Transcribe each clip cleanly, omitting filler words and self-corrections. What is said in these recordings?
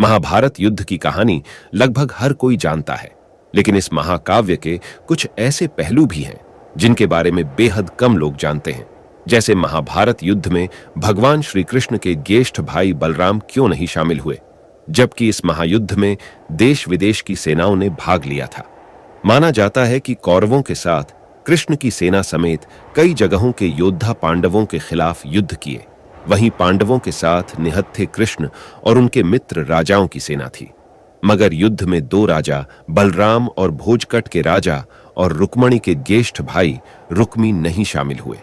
महाभारत युद्ध की कहानी लगभग हर कोई जानता है, लेकिन इस महाकाव्य के कुछ ऐसे पहलू भी हैं जिनके बारे में बेहद कम लोग जानते हैं। जैसे महाभारत युद्ध में भगवान श्री कृष्ण के ज्येष्ठ भाई बलराम क्यों नहीं शामिल हुए, जबकि इस महायुद्ध में देश विदेश की सेनाओं ने भाग लिया था। माना जाता है कि कौरवों के साथ कृष्ण की सेना समेत कई जगहों के योद्धा पांडवों के खिलाफ युद्ध किए। वहीं पांडवों के साथ निहत्थे कृष्ण और उनके मित्र राजाओं की सेना थी। मगर युद्ध में दो राजा बलराम और भोजकट के राजा और रुक्मणी के ज्येष्ठ भाई रुक्मी नहीं शामिल हुए।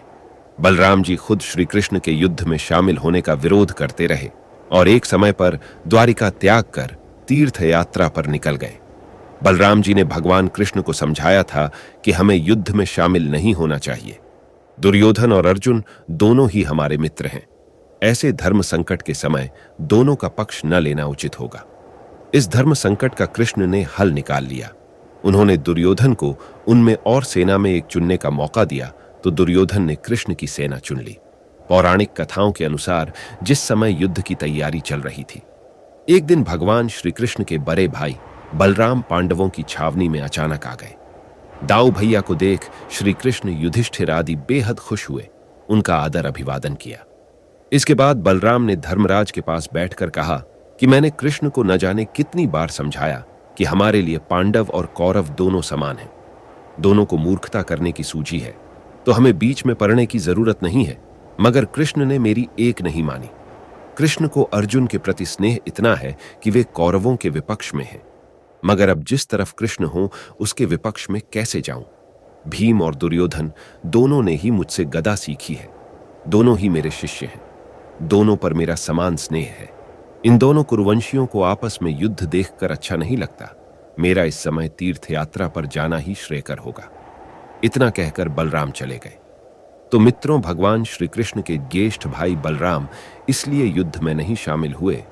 बलराम जी खुद श्री कृष्ण के युद्ध में शामिल होने का विरोध करते रहे और एक समय पर द्वारिका त्याग कर तीर्थ यात्रा पर निकल गए। बलराम जी ने भगवान कृष्ण को समझाया था कि हमें युद्ध में शामिल नहीं होना चाहिए। दुर्योधन और अर्जुन दोनों ही हमारे मित्र हैं। ऐसे धर्म संकट के समय दोनों का पक्ष न लेना उचित होगा। इस धर्म संकट का कृष्ण ने हल निकाल लिया। उन्होंने दुर्योधन को उनमें और सेना में एक चुनने का मौका दिया तो दुर्योधन ने कृष्ण की सेना चुन ली। पौराणिक कथाओं के अनुसार जिस समय युद्ध की तैयारी चल रही थी, एक दिन भगवान श्री कृष्ण के बड़े भाई बलराम पांडवों की छावनी में अचानक आ गए। दाऊ भैया को देख श्री कृष्ण युधिष्ठिर आदि बेहद खुश हुए, उनका आदर अभिवादन किया। इसके बाद बलराम ने धर्मराज के पास बैठकर कहा कि मैंने कृष्ण को न जाने कितनी बार समझाया कि हमारे लिए पांडव और कौरव दोनों समान हैं। दोनों को मूर्खता करने की सूझी है तो हमें बीच में पड़ने की जरूरत नहीं है, मगर कृष्ण ने मेरी एक नहीं मानी। कृष्ण को अर्जुन के प्रति स्नेह इतना है कि वे कौरवों के विपक्ष में हैं, मगर अब जिस तरफ कृष्ण हो उसके विपक्ष में कैसे जाऊं? भीम और दुर्योधन दोनों ने ही मुझसे गदा सीखी है, दोनों ही मेरे शिष्य हैं, दोनों पर मेरा समान स्नेह है। इन दोनों कुरुवंशियों को आपस में युद्ध देखकर अच्छा नहीं लगता। मेरा इस समय तीर्थ यात्रा पर जाना ही श्रेयकर होगा। इतना कहकर बलराम चले गए। तो मित्रों, भगवान श्री कृष्ण के ज्येष्ठ भाई बलराम इसलिए युद्ध में नहीं शामिल हुए